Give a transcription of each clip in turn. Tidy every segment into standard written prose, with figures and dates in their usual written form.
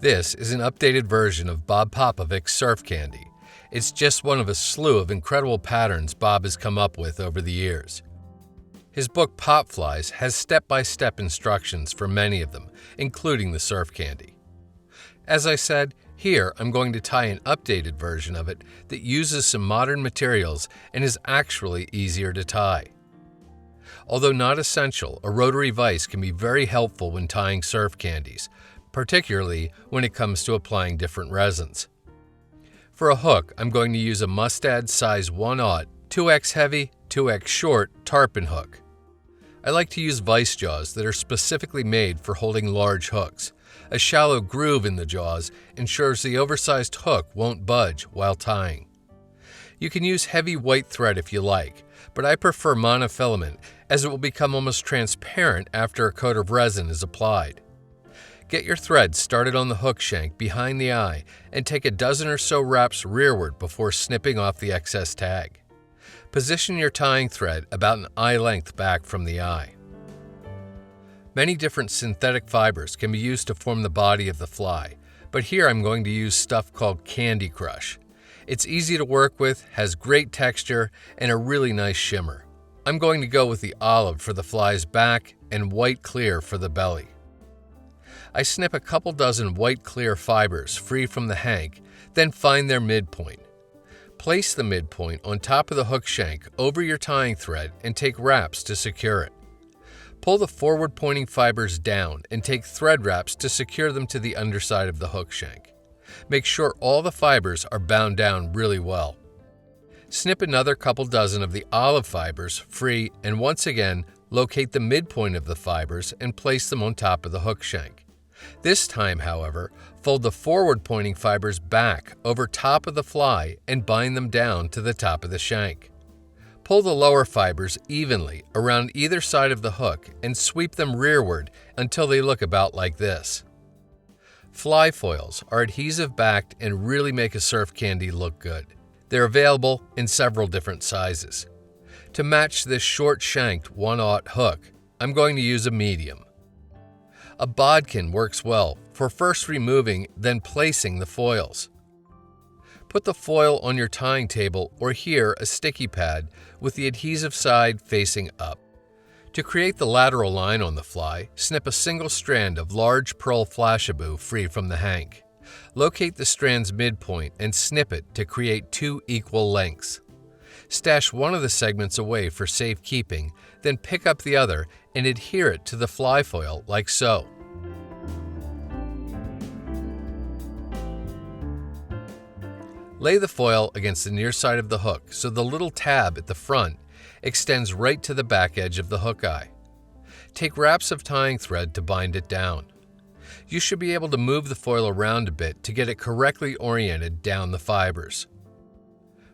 This is an updated version of Bob Popovics' surf candy. It's just one of a slew of incredible patterns Bob has come up with over the years. His book Pop Flies has step-by-step instructions for many of them, including the surf candy. As I said, here I'm going to tie an updated version of it that uses some modern materials and is actually easier to tie. Although not essential, a rotary vise can be very helpful when tying surf candies, particularly when it comes to applying different resins. For a hook, I'm going to use a Mustad size 1/0, 2x heavy, 2x short tarpon hook. I like to use vise jaws that are specifically made for holding large hooks. A shallow groove in the jaws ensures the oversized hook won't budge while tying. You can use heavy white thread if you like, but I prefer monofilament as it will become almost transparent after a coat of resin is applied. Get your thread started on the hook shank behind the eye and take a dozen or so wraps rearward before snipping off the excess tag. Position your tying thread about an eye length back from the eye. Many different synthetic fibers can be used to form the body of the fly, but here I'm going to use stuff called Candy Crush. It's easy to work with, has great texture, and a really nice shimmer. I'm going to go with the olive for the fly's back and white clear for the belly. I snip a couple dozen white clear fibers free from the hank, then find their midpoint. Place the midpoint on top of the hook shank over your tying thread and take wraps to secure it. Pull the forward pointing fibers down and take thread wraps to secure them to the underside of the hook shank. Make sure all the fibers are bound down really well. Snip another couple dozen of the olive fibers free and once again locate the midpoint of the fibers and place them on top of the hook shank. This time, however, fold the forward-pointing fibers back over top of the fly and bind them down to the top of the shank. Pull the lower fibers evenly around either side of the hook and sweep them rearward until they look about like this. Fly foils are adhesive-backed and really make a surf candy look good. They're available in several different sizes. To match this short-shanked 1/0 hook, I'm going to use a medium. A bodkin works well for first removing, then placing the foils. Put the foil on your tying table or here a sticky pad with the adhesive side facing up. To create the lateral line on the fly, snip a single strand of large pearl flashabou free from the hank. Locate the strand's midpoint and snip it to create 2 equal lengths. Stash one of the segments away for safekeeping, then pick up the other and adhere it to the fly foil like so. Lay the foil against the near side of the hook so the little tab at the front extends right to the back edge of the hook eye. Take wraps of tying thread to bind it down. You should be able to move the foil around a bit to get it correctly oriented down the fibers.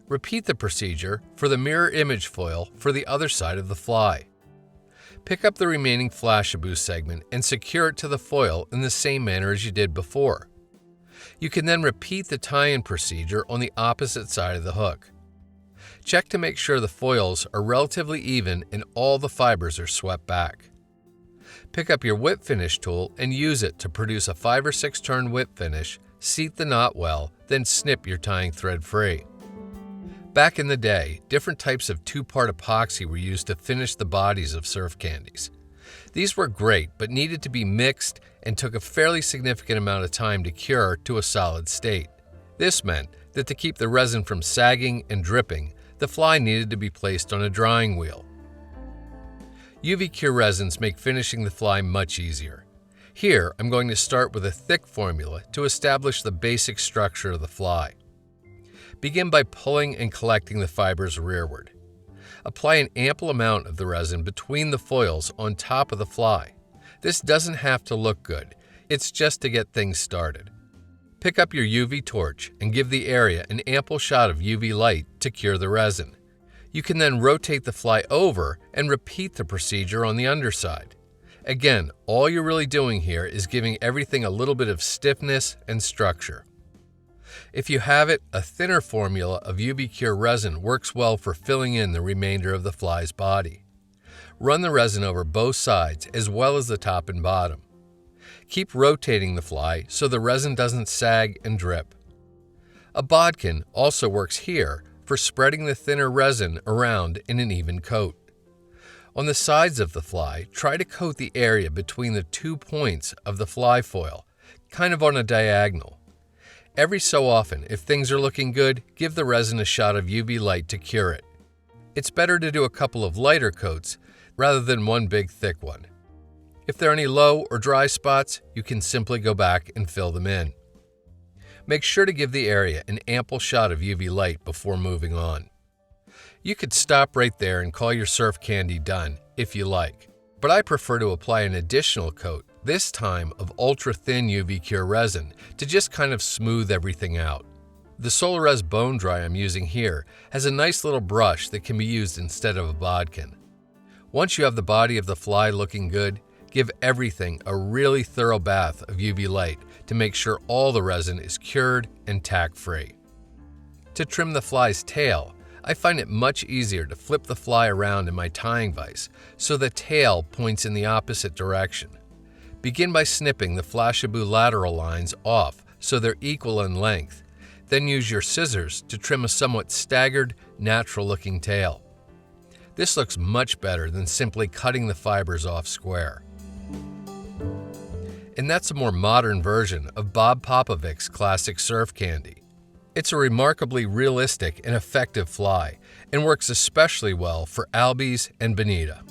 Repeat the procedure for the mirror image foil for the other side of the fly. Pick up the remaining flashabou segment and secure it to the foil in the same manner as you did before. You can then repeat the tie-in procedure on the opposite side of the hook. Check to make sure the foils are relatively even and all the fibers are swept back. Pick up your whip finish tool and use it to produce a 5 or 6 turn whip finish, seat the knot well, then snip your tying thread free. Back in the day, different types of 2-part epoxy were used to finish the bodies of surf candies. These were great, but needed to be mixed and took a fairly significant amount of time to cure to a solid state. This meant that to keep the resin from sagging and dripping, the fly needed to be placed on a drying wheel. UV cure resins make finishing the fly much easier. Here, I'm going to start with a thick formula to establish the basic structure of the fly. Begin by pulling and collecting the fibers rearward. Apply an ample amount of the resin between the foils on top of the fly. This doesn't have to look good, it's just to get things started. Pick up your UV torch and give the area an ample shot of UV light to cure the resin. You can then rotate the fly over and repeat the procedure on the underside. Again, all you're really doing here is giving everything a little bit of stiffness and structure. If you have it, a thinner formula of UV cure resin works well for filling in the remainder of the fly's body. Run the resin over both sides as well as the top and bottom. Keep rotating the fly so the resin doesn't sag and drip. A bodkin also works here for spreading the thinner resin around in an even coat. On the sides of the fly, try to coat the area between the 2 points of the fly foil, kind of on a diagonal. Every so often, if things are looking good, give the resin a shot of UV light to cure it. It's better to do a couple of lighter coats rather than one big thick one. If there are any low or dry spots, you can simply go back and fill them in. Make sure to give the area an ample shot of UV light before moving on. You could stop right there and call your surf candy done if you like, but I prefer to apply an additional coat, this time of ultra-thin UV cure resin, to just kind of smooth everything out. The Solarez Bone Dry I'm using here has a nice little brush that can be used instead of a bodkin. Once you have the body of the fly looking good, give everything a really thorough bath of UV light to make sure all the resin is cured and tack-free. To trim the fly's tail, I find it much easier to flip the fly around in my tying vise so the tail points in the opposite direction. Begin by snipping the Flashabou lateral lines off so they're equal in length. Then use your scissors to trim a somewhat staggered, natural-looking tail. This looks much better than simply cutting the fibers off square. And that's a more modern version of Bob Popovics' classic surf candy. It's a remarkably realistic and effective fly, and works especially well for albies and bonita.